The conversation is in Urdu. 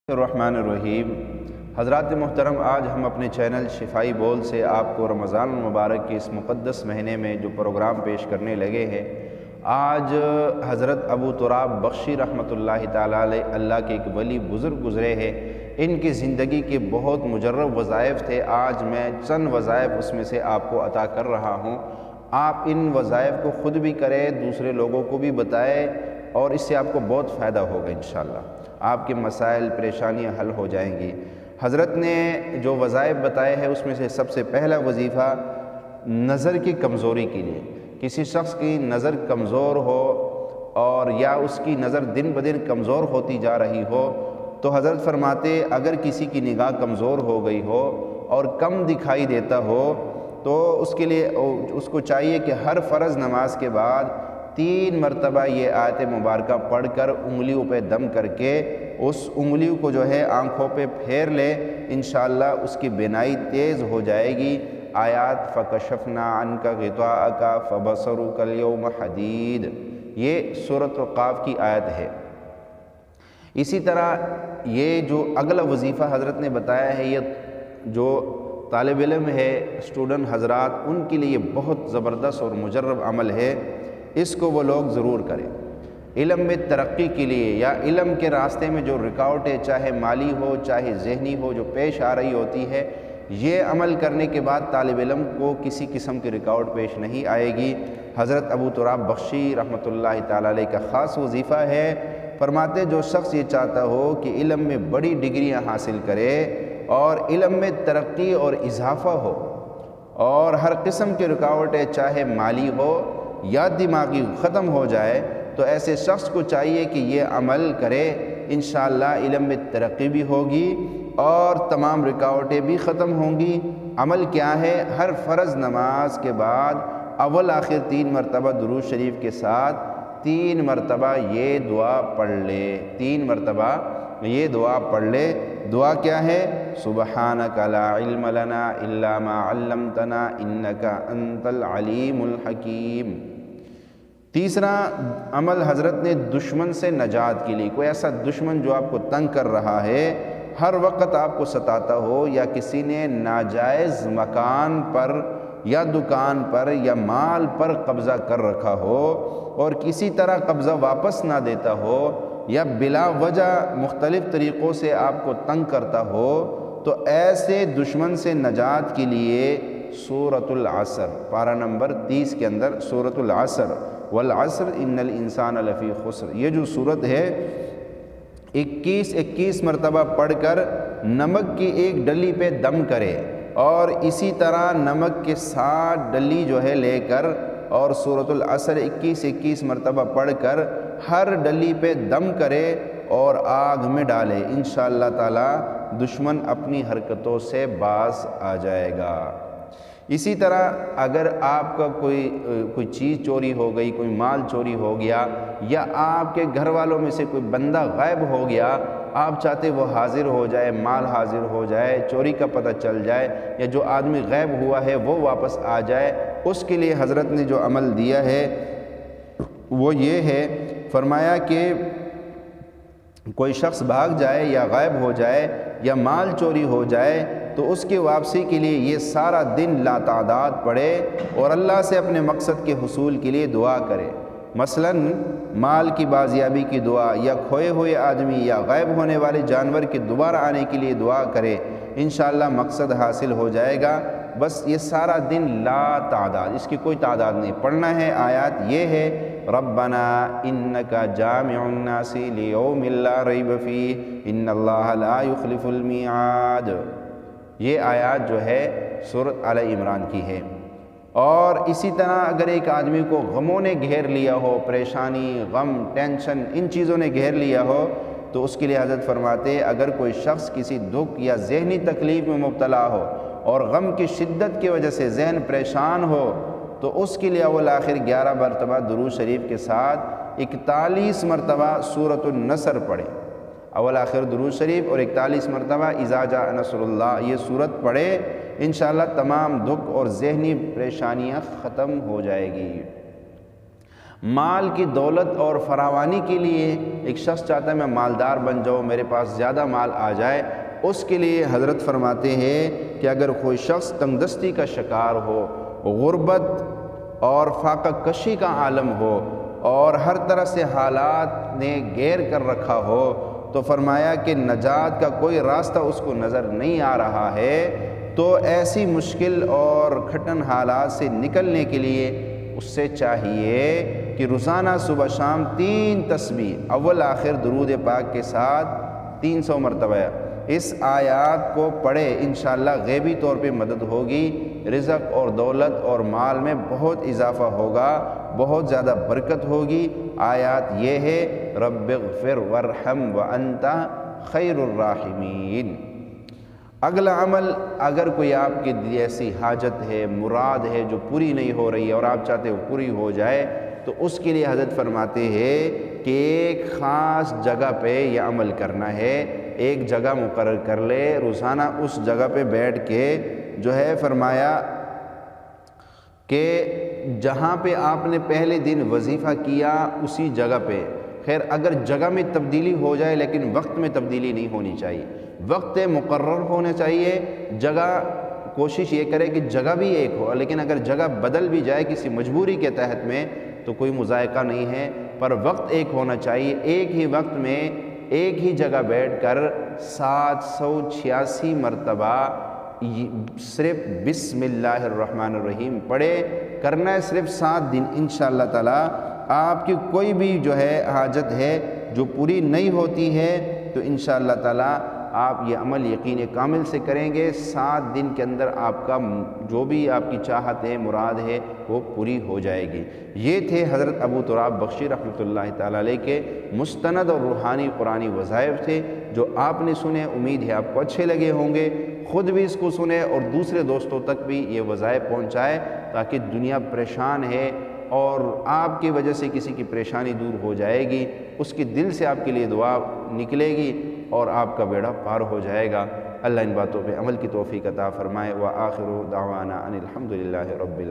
الرحمن الرحیم۔ حضرات محترم، آج ہم اپنے چینل شفائی بول سے آپ کو رمضان المبارک کے اس مقدس مہینے میں جو پروگرام پیش کرنے لگے ہیں، آج حضرت ابو تراب بخشی رحمۃ اللہ تعالیٰ علیہ، اللہ کے ایک ولی بزرگ گزرے ہیں۔ ان کی زندگی کے بہت مجرب وظائف تھے، آج میں چند وظائف اس میں سے آپ کو عطا کر رہا ہوں۔ آپ ان وظائف کو خود بھی کریں، دوسرے لوگوں کو بھی بتائیں، اور اس سے آپ کو بہت فائدہ ہوگا انشاءاللہ۔ آپ کے مسائل پریشانیاں حل ہو جائیں گی۔ حضرت نے جو وظائف بتائے ہیں اس میں سے سب سے پہلا وظیفہ نظر کی کمزوری کے لیے، کسی شخص کی نظر کمزور ہو اور یا اس کی نظر دن بدن کمزور ہوتی جا رہی ہو، تو حضرت فرماتے اگر کسی کی نگاہ کمزور ہو گئی ہو اور کم دکھائی دیتا ہو تو اس کے لیے اس کو چاہیے کہ ہر فرض نماز کے بعد 3 مرتبہ یہ آیت مبارکہ پڑھ کر انگلیوں پہ دم کر کے اس انگلیوں کو جو ہے آنکھوں پہ پھیر لے، انشاءاللہ اس کی بینائی تیز ہو جائے گی۔ آیات فَكَشَفْنَا عَنْكَ غِطَاءَكَ فَبَصَرُكَ الْيَوْمَ حَدِيدٌ، یہ سورۃ القاف کی آیت ہے۔ اسی طرح یہ جو اگلا وظیفہ حضرت نے بتایا ہے، یہ جو طالب علم ہے، اسٹوڈنٹ حضرات، ان کے لیے یہ بہت زبردست اور مجرب عمل ہے، اس کو وہ لوگ ضرور کریں۔ علم میں ترقی کے لیے یا علم کے راستے میں جو رکاوٹیں چاہے مالی ہو چاہے ذہنی ہو جو پیش آ رہی ہوتی ہے، یہ عمل کرنے کے بعد طالب علم کو کسی قسم کی رکاوٹ پیش نہیں آئے گی۔ حضرت ابو تراب بخشی رحمۃ اللہ تعالیٰ علیہ کا خاص وظیفہ ہے، فرماتے جو شخص یہ چاہتا ہو کہ علم میں بڑی ڈگریاں حاصل کرے اور علم میں ترقی اور اضافہ ہو اور ہر قسم کی رکاوٹیں چاہے مالی ہو یا دماغی ختم ہو جائے، تو ایسے شخص کو چاہیے کہ یہ عمل کرے، انشاءاللہ علم میں ترقی بھی ہوگی اور تمام رکاوٹیں بھی ختم ہوں گی۔ عمل کیا ہے؟ ہر فرض نماز کے بعد اول آخر 3 مرتبہ درود شریف کے ساتھ 3 مرتبہ یہ دعا پڑھ لے، 3 مرتبہ یہ دعا پڑھ لے۔ دعا کیا ہے؟ سبحانک لا علم لنا الا ما علمتنا انک انت العلیم الحکیم۔ تیسرا عمل حضرت نے دشمن سے نجات کے لیے، کوئی ایسا دشمن جو آپ کو تنگ کر رہا ہے، ہر وقت آپ کو ستاتا ہو، یا کسی نے ناجائز مکان پر یا دکان پر یا مال پر قبضہ کر رکھا ہو اور کسی طرح قبضہ واپس نہ دیتا ہو، یا بلا وجہ مختلف طریقوں سے آپ کو تنگ کرتا ہو، تو ایسے دشمن سے نجات کے لیے سورۃ العصر، پارہ نمبر 30 کے اندر سورۃ العصر، والعصر ان الانسان لفی خسر، یہ جو سورت ہے 21 مرتبہ پڑھ کر نمک کی ایک ڈلی پہ دم کرے، اور اسی طرح نمک کے 60 ڈلی جو ہے لے کر اور سورۃ العصر 21 مرتبہ پڑھ کر ہر ڈلی پہ دم کرے اور آگ میں ڈالے، انشاءاللہ تعالی دشمن اپنی حرکتوں سے باز آ جائے گا۔ اسی طرح اگر آپ کا کوئی چیز چوری ہو گئی، کوئی مال چوری ہو گیا، یا آپ کے گھر والوں میں سے کوئی بندہ غائب ہو گیا، آپ چاہتے وہ حاضر ہو جائے، مال حاضر ہو جائے، چوری کا پتہ چل جائے، یا جو آدمی غائب ہوا ہے وہ واپس آ جائے، اس کے لیے حضرت نے جو عمل دیا ہے وہ یہ ہے، فرمایا کہ کوئی شخص بھاگ جائے یا غائب ہو جائے یا مال چوری ہو جائے تو اس کی واپسی کے لیے یہ سارا دن لاتعداد پڑھے اور اللہ سے اپنے مقصد کے حصول کے لیے دعا کرے۔ مثلا مال کی بازیابی کی دعا، یا کھوئے ہوئے آدمی یا غائب ہونے والے جانور کے دوبارہ آنے کے لیے دعا کرے، انشاءاللہ مقصد حاصل ہو جائے گا۔ بس یہ سارا دن لا تعداد، اس کی کوئی تعداد نہیں، پڑھنا ہے۔ آیات یہ ہے ربنا انک جامع الناس لیوم لا ریب فیہ ان اللہ لا یخلف المیعاد، یہ آیات جو ہے سورۃ آل عمران کی ہے۔ اور اسی طرح اگر ایک آدمی کو غموں نے گھیر لیا ہو، پریشانی، غم، ٹینشن، ان چیزوں نے گھیر لیا ہو، تو اس کے لیے حضرت فرماتے اگر کوئی شخص کسی دکھ یا ذہنی تکلیف میں مبتلا ہو اور غم کی شدت کی وجہ سے ذہن پریشان ہو، تو اس کے لیے اول آخر 11 مرتبہ درود شریف کے ساتھ 41 مرتبہ سورۃ النصر پڑھے، اول آخر درود شریف اور 41 مرتبہ اذا جاء نصر اللہ، یہ سورت پڑھے، انشاءاللہ تمام دکھ اور ذہنی پریشانیاں ختم ہو جائے گی۔ مال کی دولت اور فراوانی کے لیے ایک شخص چاہتا ہے میں مالدار بن جاؤں، میرے پاس زیادہ مال آ جائے، اس کے لیے حضرت فرماتے ہیں کہ اگر کوئی شخص تنگ دستی کا شکار ہو، غربت اور فاقہ کشی کا عالم ہو اور ہر طرح سے حالات نے گیر کر رکھا ہو، تو فرمایا کہ نجات کا کوئی راستہ اس کو نظر نہیں آ رہا ہے، تو ایسی مشکل اور کھٹن حالات سے نکلنے کے لیے اس سے چاہیے کہ روزانہ صبح شام 3 تسبیح اول آخر درود پاک کے ساتھ 300 مرتبہ اس آیات کو پڑھے، انشاءاللہ غیبی طور پہ مدد ہوگی، رزق اور دولت اور مال میں بہت اضافہ ہوگا، بہت زیادہ برکت ہوگی۔ آیات یہ ہے رب اغفر وارحم وانت خیر الراحمین۔ اگلا عمل، اگر کوئی آپ کی ایسی حاجت ہے، مراد ہے جو پوری نہیں ہو رہی ہے اور آپ چاہتے ہو پوری ہو جائے، تو اس کے لیے حضرت فرماتے ہیں کہ ایک خاص جگہ پہ یہ عمل کرنا ہے، ایک جگہ مقرر کر لے، روزانہ اس جگہ پہ بیٹھ کے جو ہے فرمایا کہ جہاں پہ آپ نے پہلے دن وظیفہ کیا اسی جگہ پہ، خیر اگر جگہ میں تبدیلی ہو جائے لیکن وقت میں تبدیلی نہیں ہونی چاہیے، وقت مقرر ہونا چاہیے، جگہ کوشش یہ کرے کہ جگہ بھی ایک ہو، لیکن اگر جگہ بدل بھی جائے کسی مجبوری کے تحت میں تو کوئی مذائقہ نہیں ہے، پر وقت ایک ہونا چاہیے، ایک ہی وقت میں ایک ہی جگہ بیٹھ کر 786 مرتبہ صرف بسم اللہ الرحمن الرحیم پڑھے، کرنا ہے صرف 7 دن، انشاءاللہ تعالی آپ کی کوئی بھی جو ہے حاجت ہے جو پوری نہیں ہوتی ہے تو انشاءاللہ تعالی آپ یہ عمل یقین کامل سے کریں گے، 7 دن کے اندر آپ کا جو بھی آپ کی چاہت ہے، مراد ہے، وہ پوری ہو جائے گی۔ یہ تھے حضرت ابو تراب بخشی رحمۃ اللہ تعالی علیہ کے مستند اور روحانی قرآنی وظائف تھے جو آپ نے سنے، امید ہے آپ کو اچھے لگے ہوں گے، خود بھی اس کو سنیں اور دوسرے دوستوں تک بھی یہ وظائف پہنچائے تاکہ دنیا پریشان ہے اور آپ کی وجہ سے کسی کی پریشانی دور ہو جائے گی، اس کے دل سے آپ کے لیے دعا نکلے گی اور آپ کا بیڑا پار ہو جائے گا۔ اللہ ان باتوں پہ عمل کی توفیق عطا فرمائے۔ وآخر دعوانا ان الحمد للہ رب العالمین۔